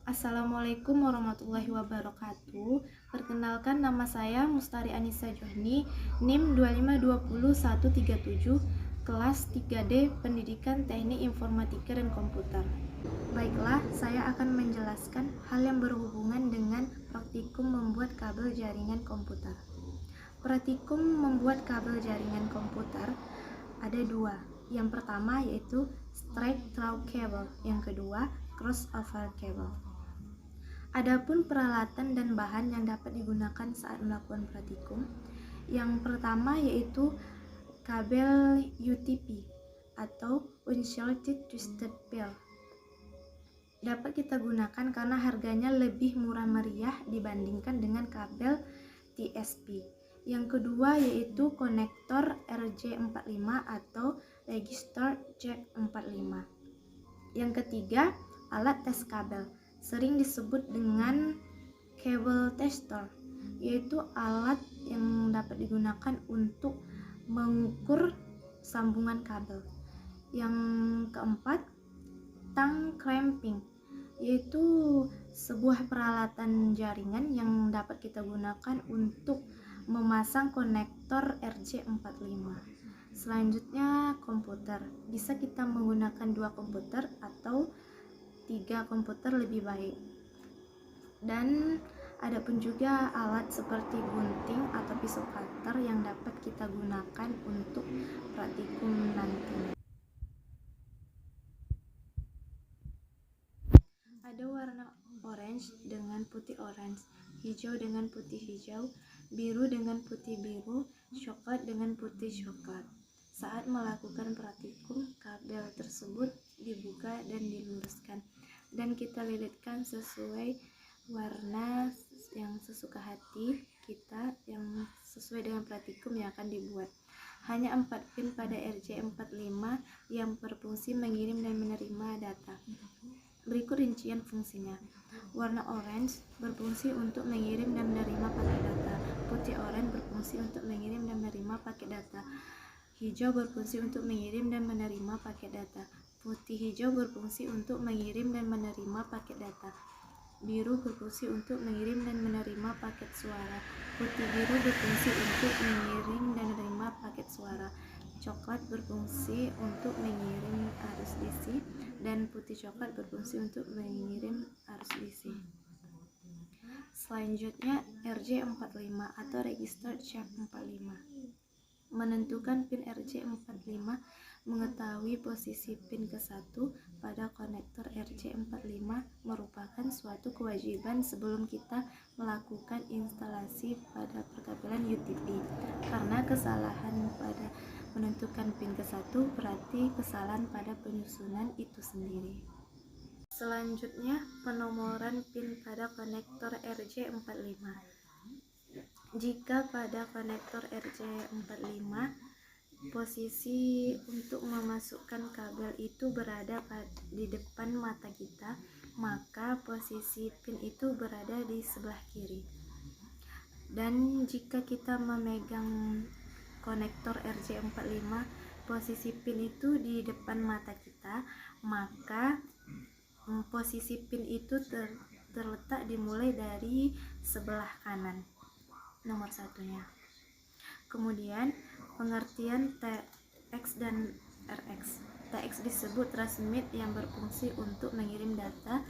Assalamualaikum warahmatullahi wabarakatuh. Perkenalkan, nama saya Mustari Anissa Johni, NIM 2520137, kelas 3D Pendidikan Teknik Informatika dan Komputer. Baiklah, saya akan menjelaskan hal yang berhubungan dengan praktikum membuat kabel jaringan komputer. Praktikum membuat kabel jaringan komputer ada dua. Yang pertama yaitu straight through cable, yang kedua crossover cable. Adapun peralatan dan bahan yang dapat digunakan saat melakukan praktikum, yang pertama yaitu kabel UTP atau Unsheltered Twisted Pair. Dapat kita gunakan karena harganya lebih murah meriah dibandingkan dengan kabel TSP. Yang kedua yaitu konektor RJ45 atau register jack 45. Yang ketiga, alat tes kabel, sering disebut dengan cable tester, yaitu alat yang dapat digunakan untuk mengukur sambungan kabel. Yang keempat, tang clamping, yaitu sebuah peralatan jaringan yang dapat kita gunakan untuk memasang konektor RJ45. Selanjutnya, komputer. Bisa kita menggunakan 2 komputer atau 3 komputer lebih baik. Dan ada pun juga alat seperti gunting atau pisau cutter yang dapat kita gunakan untuk praktikum nanti. Ada warna orange dengan putih orange, hijau dengan putih hijau, biru dengan putih biru, coklat dengan putih coklat. Saat melakukan praktikum, kabel tersebut dibuka dan diluruskan, dan kita lilitkan sesuai warna yang sesuka hati kita, yang sesuai dengan praktikum yang akan dibuat. Hanya 4 pin pada RJ45 yang berfungsi mengirim dan menerima data. Berikut rincian fungsinya. Warna orange berfungsi untuk mengirim dan menerima paket data. Putih orange berfungsi untuk mengirim dan menerima paket data. Hijau berfungsi untuk mengirim dan menerima paket data. Putih hijau berfungsi untuk mengirim dan menerima paket data. Biru berfungsi untuk mengirim dan menerima paket suara. Putih biru berfungsi untuk mengirim dan menerima paket suara. Coklat berfungsi untuk mengirim arus DC, dan putih coklat berfungsi untuk mengirim arus DC. Selanjutnya, RJ45 atau register jack 45. Menentukan pin RJ45, mengetahui posisi pin ke-1 pada konektor RJ45 merupakan suatu kewajiban sebelum kita melakukan instalasi pada perkabelan UTP. Karena kesalahan pada menentukan pin ke-1 berarti kesalahan pada penyusunan itu sendiri. Selanjutnya, penomoran pin pada konektor RJ45. Jika pada konektor RJ45 posisi untuk memasukkan kabel itu berada di depan mata kita, maka posisi pin itu berada di sebelah kiri. Dan jika kita memegang konektor RJ45, posisi pin itu di depan mata kita, maka posisi pin itu terletak dimulai dari sebelah kanan, nomor satunya. Kemudian pengertian TX dan RX. TX disebut transmit yang berfungsi untuk mengirim data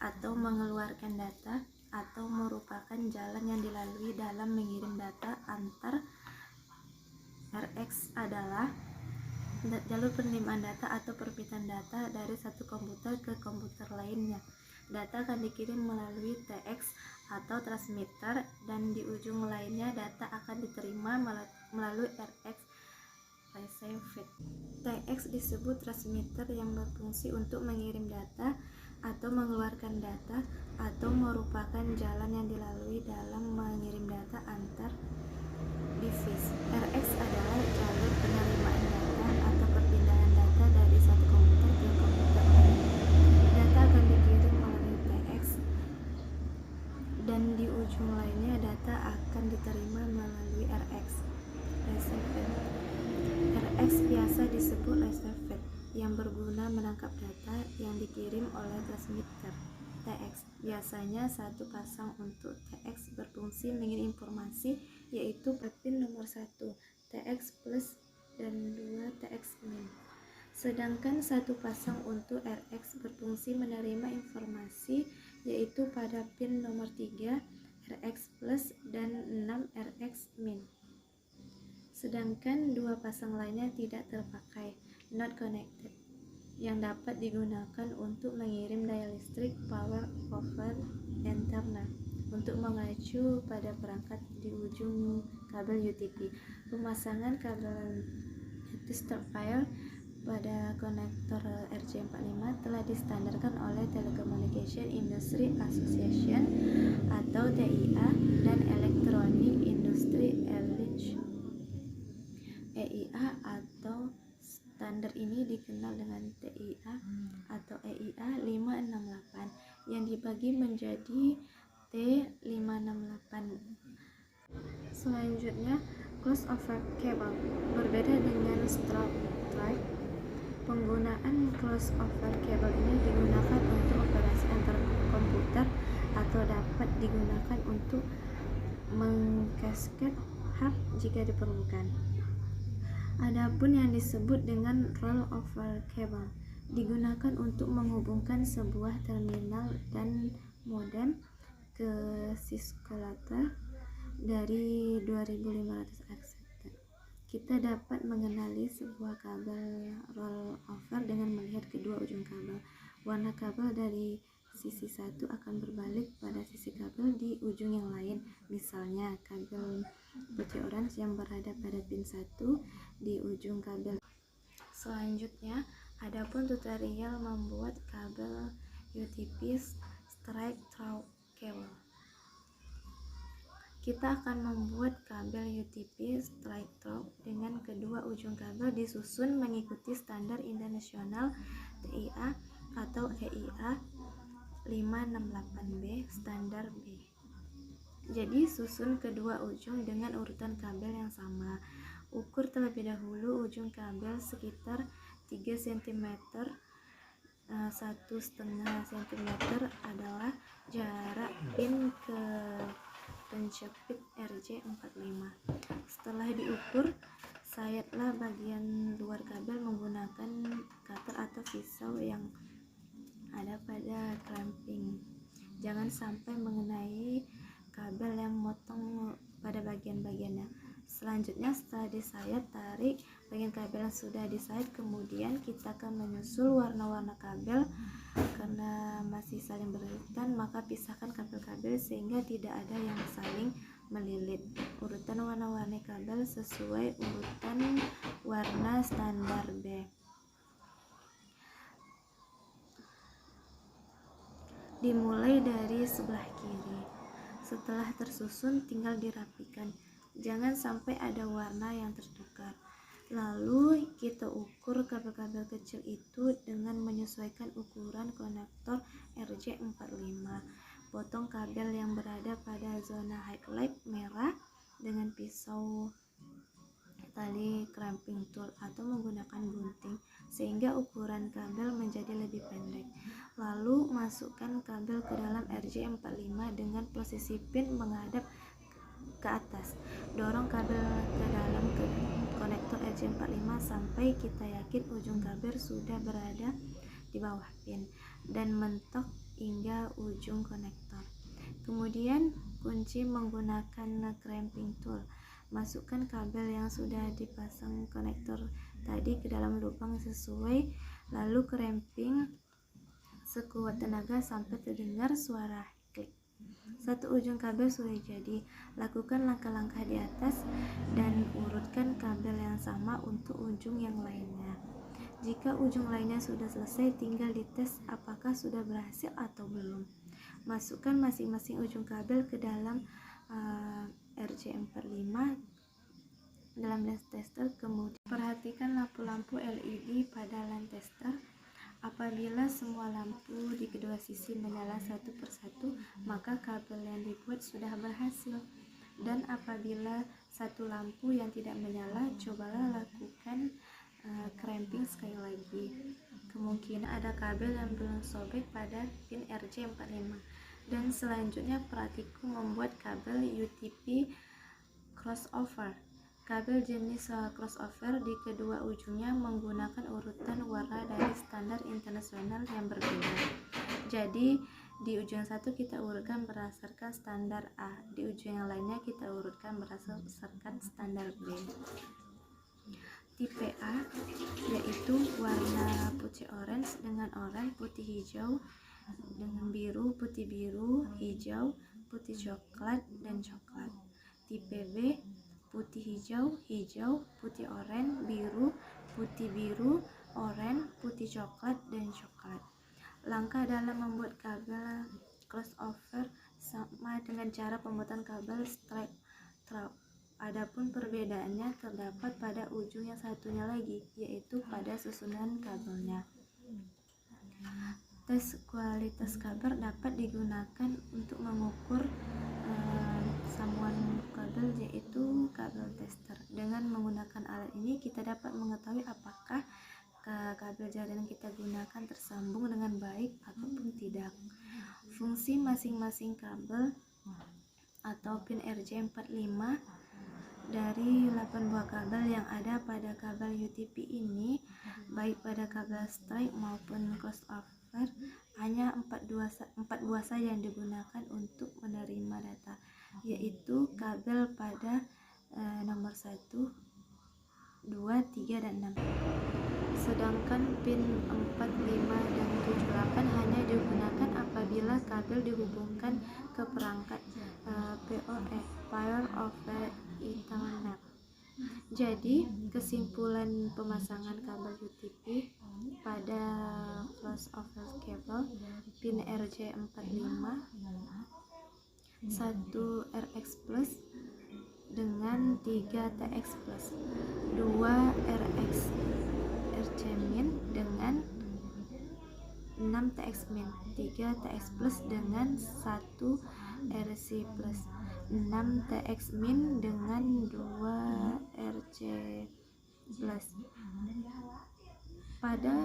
atau mengeluarkan data, atau merupakan jalan yang dilalui dalam mengirim data antar. RX adalah jalur penerimaan data atau perpindahan data dari satu komputer ke komputer lainnya. Data akan dikirim melalui TX atau transmitter, dan di ujung lainnya data akan diterima melalui RX receiver. TX disebut transmitter yang berfungsi untuk mengirim data atau mengeluarkan data, atau merupakan jalan yang dilalui dalam mengirim data antar device. RX adalah jalur penerimaan data atau perpindahan data dari satu komputer ke komputer lain. Data akan dikirim melalui TX, dan di ujung lainnya data akan diterima melalui RX receiver. RX biasa disebut receiver yang berguna menangkap data yang dikirim oleh transmitter TX. Biasanya satu pasang untuk TX berfungsi mengirim informasi, yaitu pin nomor 1 TX plus dan 2 TX min. Sedangkan satu pasang untuk RX berfungsi menerima informasi, yaitu pada pin nomor 3 RX plus dan 6 RX min. Sedangkan dua pasang lainnya tidak terpakai, not connected, yang dapat digunakan untuk mengirim daya listrik power over Ethernet untuk mengacu pada perangkat di ujung kabel UTP. Pemasangan kabel tester file pada konektor RJ45 telah distandarkan oleh Telecommunication Industry Association atau TIA dan Electronic Industry Alliance EIA, atau standar ini dikenal dengan TIA atau EIA 568 yang dibagi menjadi T568. Selanjutnya, crossover cable. Berbeda dengan strap type, penggunaan crossover cable ini digunakan untuk operasi antar komputer atau dapat digunakan untuk mengkasket hub jika diperlukan. Adapun yang disebut dengan rollover cable digunakan untuk menghubungkan sebuah terminal dan modem ke Cisco dari 2500 accepted. Kita dapat mengenali sebuah kabel rollover dengan melihat kedua ujung kabel. Warna kabel dari sisi satu akan berbalik pada sisi kabel di ujung yang lain. Misalnya, kabel putih orange yang berada pada pin 1 di ujung kabel. Selanjutnya, adapun tutorial membuat kabel UTP straight through cable. Kita akan membuat kabel UTP straight through dengan kedua ujung kabel disusun mengikuti standar internasional TIA atau EIA 568B standar B. Jadi susun kedua ujung dengan urutan kabel yang sama. Ukur terlebih dahulu ujung kabel sekitar 3 cm. 1,5 cm adalah jarak pin ke penjepit RJ45. Setelah diukur, sayatlah bagian luar kabel menggunakan cutter atau pisau yang ada pada clamping. Jangan sampai mengenai kabel yang memotong pada bagian-bagiannya. Selanjutnya, setelah disayat, tarik bagian kabel yang sudah disayat. Kemudian kita akan menyusul warna-warna kabel. Karena masih saling berurutan, maka pisahkan kabel-kabel sehingga tidak ada yang saling melilit. Urutan warna-warni kabel sesuai urutan warna standar B. Dimulai dari sebelah kiri. Setelah tersusun, tinggal dirapikan. Jangan sampai ada warna yang tertukar. Lalu kita ukur kabel-kabel kecil itu dengan menyesuaikan ukuran konektor RJ45. Potong kabel yang berada pada zona highlight merah dengan pisau tali clamping tool atau menggunakan gunting sehingga ukuran kabel menjadi lebih pendek. Lalu masukkan kabel ke dalam RJ45 dengan posisi pin menghadap ke atas. Dorong kabel ke dalam konektor RJ45 sampai kita yakin ujung kabel sudah berada di bawah pin dan mentok hingga ujung konektor. Kemudian kunci menggunakan clamping tool. Masukkan kabel yang sudah dipasang konektor tadi ke dalam lubang sesuai, lalu clamping sekuat tenaga sampai terdengar suara klik. Satu ujung kabel sudah jadi. Lakukan langkah-langkah di atas dan urutkan kabel yang sama untuk ujung yang lainnya. Jika ujung lainnya sudah selesai, tinggal dites apakah sudah berhasil atau belum. Masukkan masing-masing ujung kabel ke dalam RJ45 dalam lens tester. Kemudian perhatikan lampu-lampu LED pada lens tester. Apabila semua lampu di kedua sisi menyala satu persatu, maka kabel yang dibuat sudah berhasil. Dan apabila satu lampu yang tidak menyala, cobalah lakukan clamping sekali lagi. Kemungkinan ada kabel yang belum sobek pada pin RJ45. Dan selanjutnya praktikum membuat kabel UTP crossover. Kabel jenis crossover di kedua ujungnya menggunakan urutan warna dari standar internasional yang berbeda. Jadi di ujung satu kita urutkan berdasarkan standar A, di ujung yang lainnya kita urutkan berdasarkan standar B. Tipe A yaitu warna putih orange dengan oranye, putih hijau dengan biru, putih biru, hijau, putih coklat, dan coklat. Tipe B putih hijau, hijau, putih oranye, biru, putih biru, oranye, putih coklat, dan coklat. Langkah dalam membuat kabel crossover sama dengan cara pembuatan kabel straight through. Adapun perbedaannya terdapat pada ujung yang satunya lagi, yaitu pada susunan kabelnya. Tes kualitas kabel dapat digunakan untuk mengukur sambungan kabel, yaitu kabel tester. Dengan menggunakan alat ini kita dapat mengetahui apakah kabel jaringan yang kita gunakan tersambung dengan baik ataupun tidak. Fungsi masing-masing kabel atau pin RJ45 dari 8 buah kabel yang ada pada kabel UTP ini, baik pada kabel straight maupun crossover, hanya 4 buah saja yang digunakan untuk menerima data, yaitu kabel pada nomor 1, 2, 3, dan 6. Sedangkan pin 4, 5, dan 7, 8 hanya digunakan apabila kabel dihubungkan ke perangkat PoE, Power over Ethernet. Jadi, kesimpulan pemasangan kabel UTP pada crossover cable pin RJ45, 1 RX plus dengan 3 TX plus, 2 RX RC min dengan 6 TX min, 3 TX plus dengan 1 RC plus, 6 TX min dengan 2 RC plus. Pada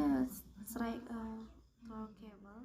straight through cable